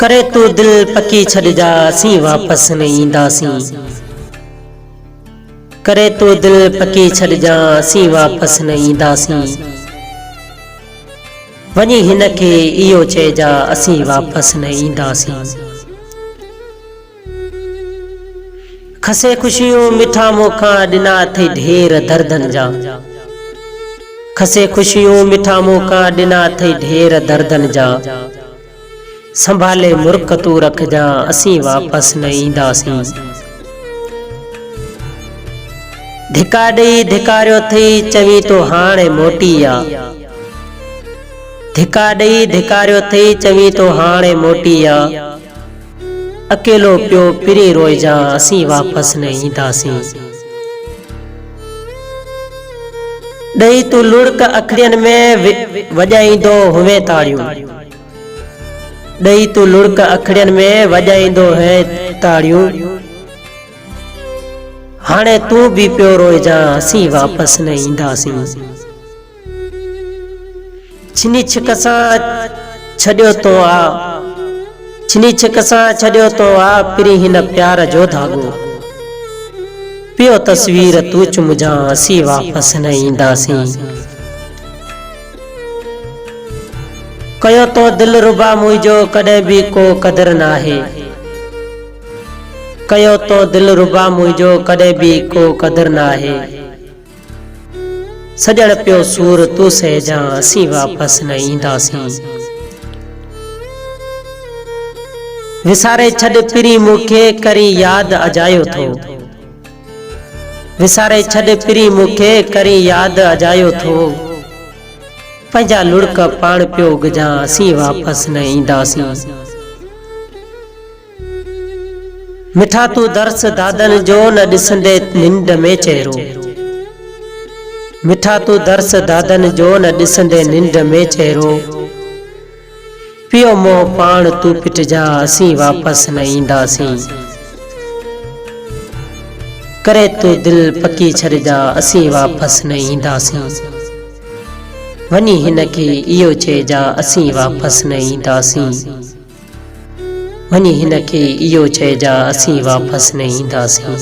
करे तू दिल पकी छड़ जा असीं वापस न ईंदासीं। करे तू दिल पकी छड़ जा असीं वापस न ईंदासीं। वञी हिन खे इहो चइजा असीं वापस न ईंदासीं। खसे खुशियूं मिठा मोखा ॾिना अथई ढेर दर्दन जा। खसे खुशियूं मिठा मोखा ॾिना अथई ढेर दर्दन जा। संभाले मुर्क तू रखजा असीं वापस न ईंदासीं। धिका ॾेई धिकारियो अथई चवी तो हाणे मोटी आ। धिका ॾेई धिकारियो अथई चवी तो हाणे मोटी आ। अकेलो पियो पिरी रोइजा असीं वापस न ईंदासीं। ॾेई तू लुड़क अखड़ियन में वॼाईंदो हुवे ताड़ियूं। ॾेई तू लुड़क अखड़ियन में वॼाईंदो है ताड़ियूं। हाणे तू भी पियो रोइजा असीं वापस न ईंदासीं। छिनी छिक सां छॾियो तो आ। छिनी छिक सां छॾियो तो आ पिरी हिन प्यार जो धागो। पियो तस्वीर तू चुमजा असीं वापस न ईंदासीं। कयो तो दिल रुबा मुंहिंजो कॾहिं भी को कदर नाहे। कयो तो दिल रुबा मुंहिंजो कॾहिं भी को कदर नाहे। सजण पियो सूर तू सहजा असीं वापस न ईंदासीं। विसारे छॾ पिरी मूंखे करी याद अजायो थो। विसारे छॾ पिरी मूंखे करी याद अजायो थो। पंहिंजा लुड़क पाण पियो उगजा असीं वापस न ईंदासीं। मिठा तू दर्स दादन जो न ॾिसंदे निंड में चेहरो। मिठा तू दर्स दादन जो न ॾिसंदे निंड में चेहरो। पियो मोह पाण तू पिटजा असीं वापस न ईंदासीं। करे तू दिल पकी छड़जा असीं वापस न ईंदासीं। वञी हिन खे इहो चइजा असीं वापस न ईंदासीं। वञी हिन खे इहो चइजा असीं वापस न ईंदासीं।